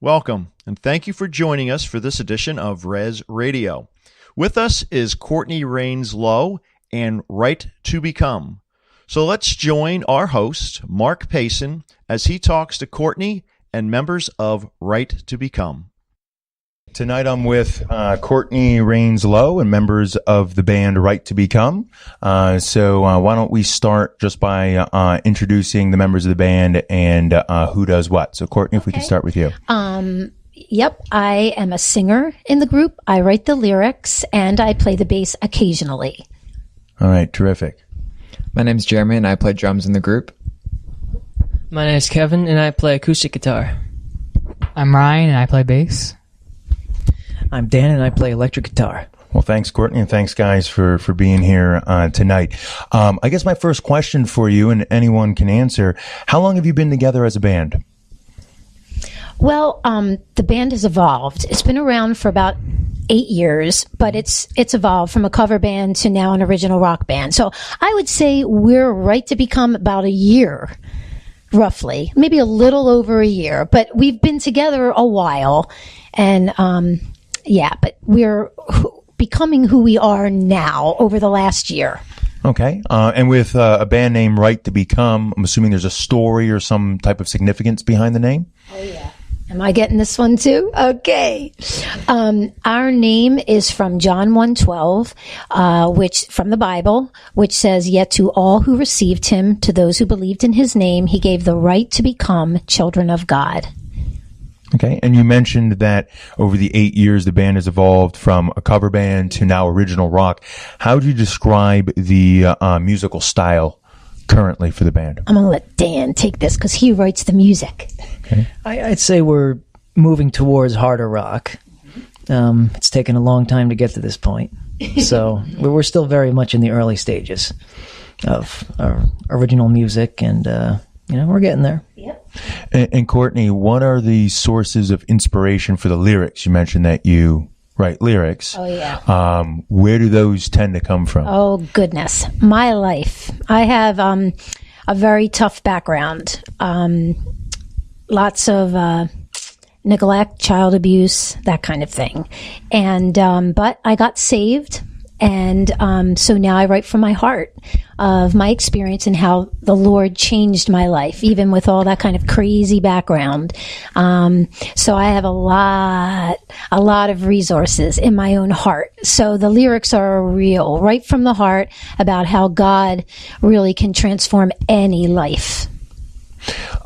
Welcome, and thank you for joining us for this edition of REZ Radio. With us is Courtney Rains-Lowe and Right to Become. So let's join our host, Mark Payson, as he talks to Courtney and members of Right to Become. Tonight I'm with Courtney Rains-Lowe and members of the band Right to Become. So why don't we start just by introducing the members of the band and who does what. So Courtney, if we can start with you. Yep, I am a singer in the group. I write the lyrics and I play the bass occasionally. All right, terrific. My name's Jeremy and I play drums in the group. My name is Kevin and I play acoustic guitar. I'm Ryan and I play bass. I'm Dan and I play electric guitar. Well, thanks, Courtney, and thanks, guys, for being here tonight. I guess my first question for you, and anyone can answer, how long have you been together as a band? Well, the band has evolved. It's been around for about 8 years, but it's evolved from a cover band to now an original rock band. So I would say we're Right to Become about a year, roughly, maybe a little over a year. But we've been together a while, and but we're becoming who we are now over the last year. Okay. And with a band name Right to Become, I'm assuming there's a story or some type of significance behind the name? Oh, yeah. Am I getting this one too? Okay. Our name is from John 1:12, which from the Bible, which says, "Yet to all who received him, to those who believed in his name, he gave the right to become children of God." Okay, and you mentioned that over the 8 years, the band has evolved from a cover band to now original rock. How would you describe the musical style currently for the band? I'm going to let Dan take this because he writes the music. Okay. I'd say we're moving towards harder rock. It's taken a long time to get to this point. So we're still very much in the early stages of our original music, and we're getting there. Yep. And Courtney, what are the sources of inspiration for the lyrics? You mentioned that you write lyrics. Oh, yeah. Where do those tend to come from? Oh, goodness. My life. I have a very tough background. Lots of neglect, child abuse, that kind of thing. And but I got saved. And so now I write from my heart of my experience and how the Lord changed my life, even with all that kind of crazy background. So I have a lot of resources in my own heart. So the lyrics are real, right from the heart, about how God really can transform any life.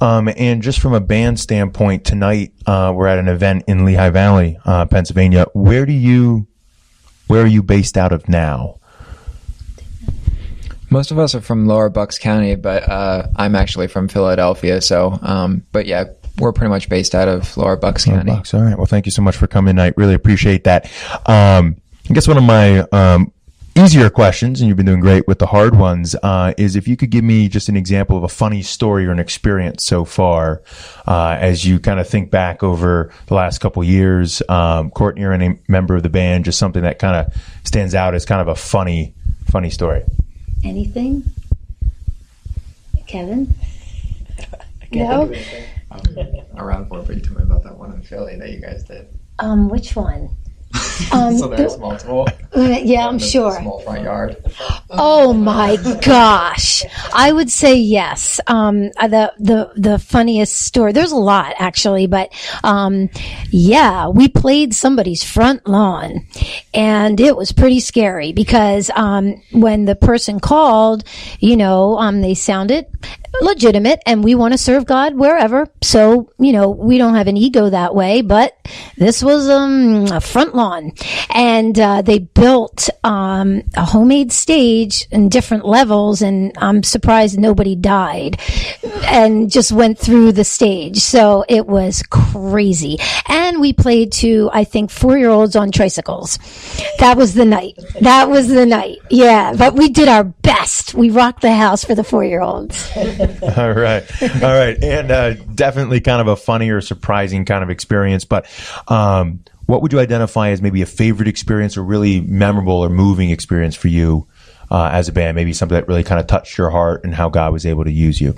And just from a band standpoint, tonight we're at an event in Lehigh Valley, Pennsylvania. Where are you based out of now? Most of us are from Lower Bucks County, but I'm actually from Philadelphia. So, but yeah, we're pretty much based out of Lower Bucks County. Bucks. All right. Well, thank you so much for coming tonight. Really appreciate that. I guess one of my easier questions, and you've been doing great with the hard ones, is if you could give me just an example of a funny story or an experience so far as you kind of think back over the last couple years. Courtney or any member of the band, just something that kind of stands out as kind of a funny story. Anything? Kevin? No? Around 4 feet, tell me about that one in Philly that you guys did. Which one? So there's multiple. Yeah, I'm sure. Small front yard. Oh my gosh! I would say yes. The funniest story. There's a lot actually, but we played somebody's front lawn, and it was pretty scary because when the person called, they sounded legitimate, and we want to serve God wherever. So, we don't have an ego that way, but this was a front lawn, and they built a homemade stage in different levels, and I'm surprised nobody died and just went through the stage. So it was crazy. And we played to, I think, 4-year-olds on tricycles. That was the night. Yeah, but we did our best. We rocked the house for the 4-year-olds. All right. And definitely kind of a funny or surprising kind of experience. But what would you identify as maybe a favorite experience or really memorable or moving experience for you as a band? Maybe something that really kind of touched your heart and how God was able to use you.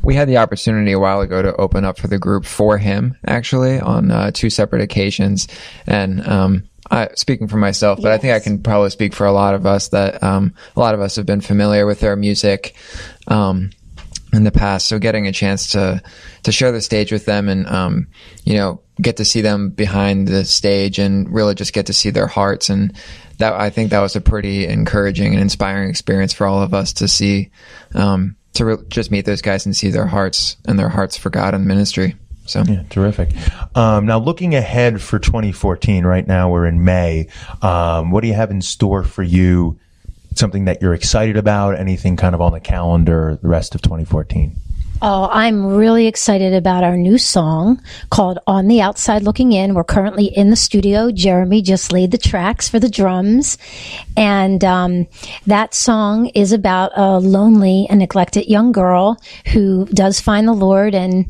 we had the opportunity a while ago to open up for the group for him, actually, on 2 separate occasions. And speaking for myself, but I think I can probably speak for a lot of us that a lot of us have been familiar with their music in the past. So getting a chance to share the stage with them and get to see them behind the stage and really just get to see their hearts, and that, I think that was a pretty encouraging and inspiring experience for all of us to see, just meet those guys and see their hearts and their hearts for God and ministry. So yeah, terrific. Now looking ahead for 2014, right now we're in May. What do you have in store for you? Something that you're excited about? Anything kind of on the calendar the rest of 2014? Oh, I'm really excited about our new song called On the Outside Looking In. We're currently in the studio. Jeremy just laid the tracks for the drums. And that song is about a lonely and neglected young girl who does find the Lord and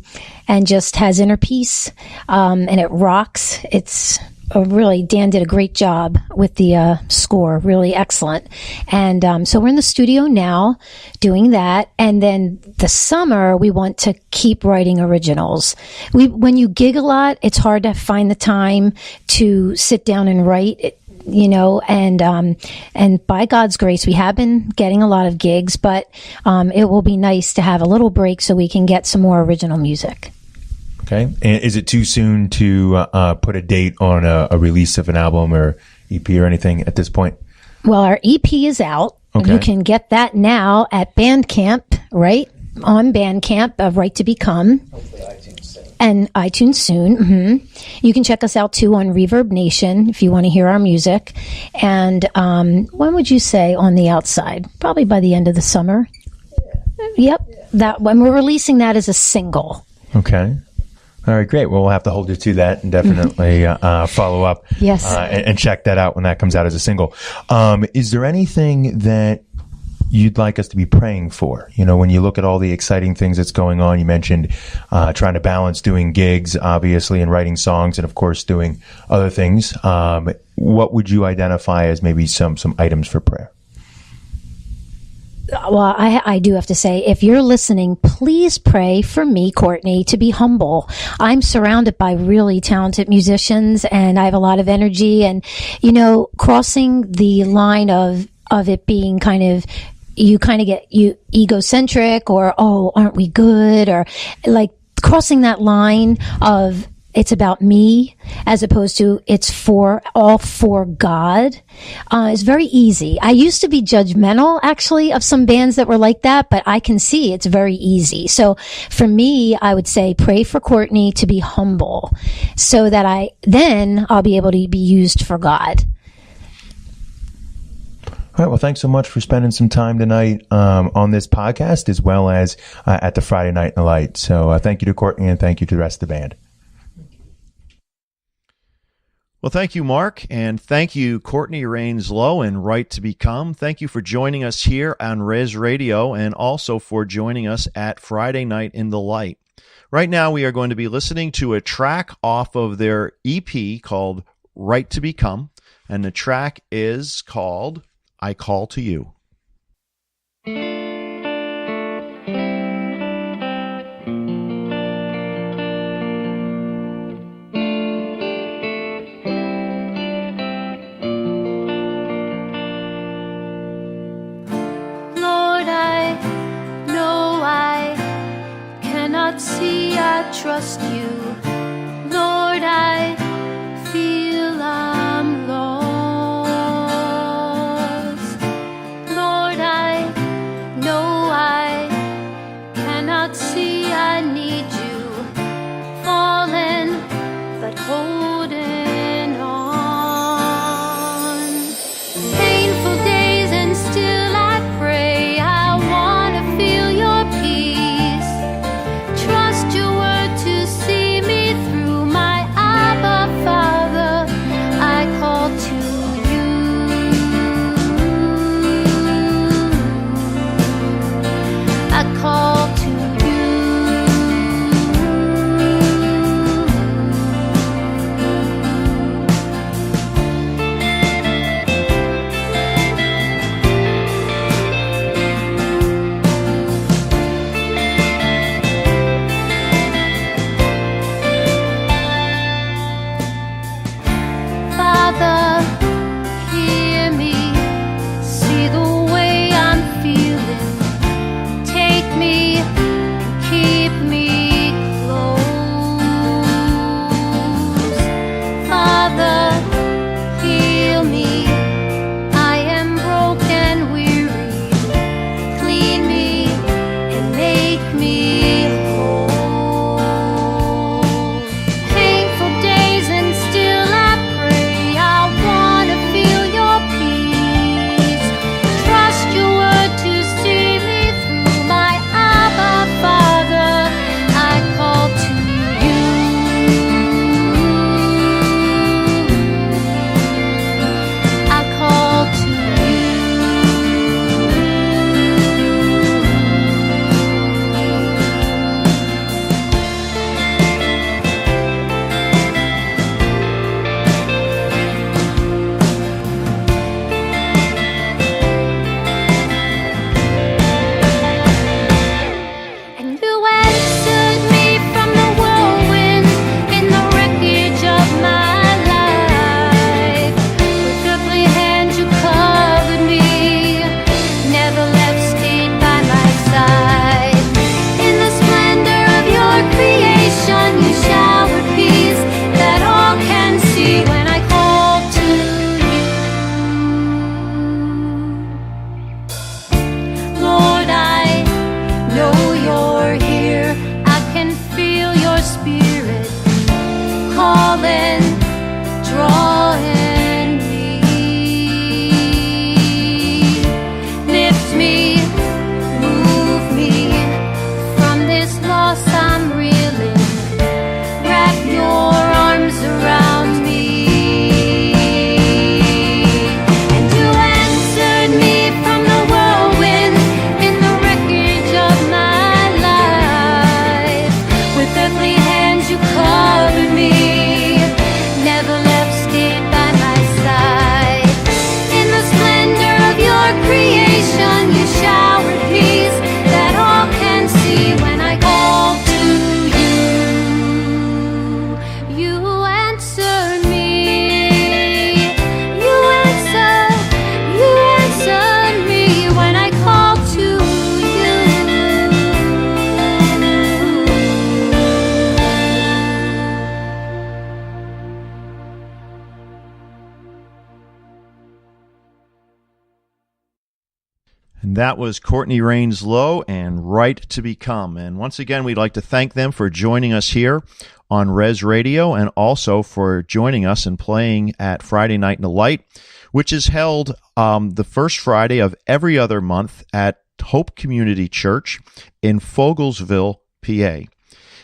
just has inner peace. And it rocks. It's really, Dan did a great job with the score, really excellent. And so we're in the studio now doing that. And then the summer, we want to keep writing originals. When you gig a lot, it's hard to find the time to sit down and write, and by God's grace, we have been getting a lot of gigs, but it will be nice to have a little break so we can get some more original music. Okay. And is it too soon to put a date on a release of an album or EP or anything at this point? Well, our EP is out. Okay. You can get that now at Bandcamp, right? On Bandcamp, Right to Become. Hopefully iTunes soon. And iTunes soon. Mm-hmm. You can check us out too on Reverb Nation if you want to hear our music. And when would you say On the Outside? Probably by the end of the summer. Yeah. Yep. Yeah. That when we're releasing that as a single. Okay. All right, great. Well, we'll have to hold you to that and definitely follow up. Yes. And check that out when that comes out as a single. Is there anything that you'd like us to be praying for? When you look at all the exciting things that's going on, you mentioned trying to balance doing gigs, obviously, and writing songs, and of course doing other things. What would you identify as maybe some items for prayer? Well, I do have to say, if you're listening, please pray for me, Courtney, to be humble. I'm surrounded by really talented musicians and I have a lot of energy, and, crossing the line of it being you get egocentric or, oh, aren't we good? Or like crossing that line of it's about me as opposed to it's all for God is very easy. I used to be judgmental actually of some bands that were like that, but I can see it's very easy. So for me, I would say pray for Courtney to be humble so that I'll be able to be used for God. All right. Well, thanks so much for spending some time tonight on this podcast as well as at the Friday Night in the Light. So thank you to Courtney and thank you to the rest of the band. Well, thank you, Mark, and thank you, Courtney Rains Lowe and Right to Become. Thank you for joining us here on REZ Radio and also for joining us at Friday Night in the Light. Right now, we are going to be listening to a track off of their EP called Right to Become, and the track is called I Call to You. See, I trust you, Lord. I feel I'm lost, Lord. I know I cannot see. I need you, falling but holding on. Painful days and still I pray. I want to feel your peace. Trust your word to see me through. My Abba this loss I'm reeling. Wrap your arms around me. And you answered me from the whirlwind in the wreckage of my life. With earthly hands you covered me, never left, stayed by my side. In the splendor of your creation, you showered peace that all can see. When I call to you, you answered me. You answered me when I call to you. And that was Courtney Rains Lowe and Right to Become. And once again, we'd like to thank them for joining us here on REZ Radio, and also for joining us and playing at Friday Night in the Light, which is held the first Friday of every other month at Hope Community Church in Fogelsville, PA.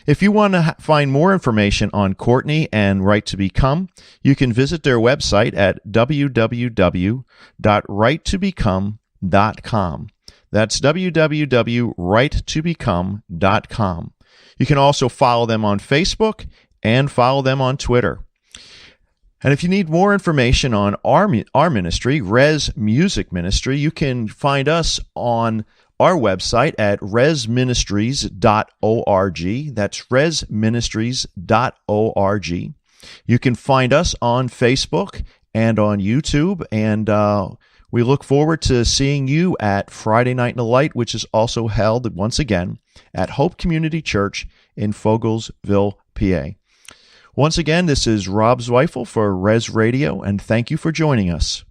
If you want to find more information on Courtney and Right to Become, you can visit their website at www.righttobecome.com. That's www.righttobecome.com. You can also follow them on Facebook and follow them on Twitter. And if you need more information on our ministry, REZ Music Ministry, you can find us on our website at rezministries.org. That's rezministries.org. You can find us on Facebook and on YouTube, and we look forward to seeing you at Friday Night in the Light, which is also held once again at Hope Community Church in Fogelsville, PA. Once again, this is Rob Zweifel for REZ Radio, and thank you for joining us.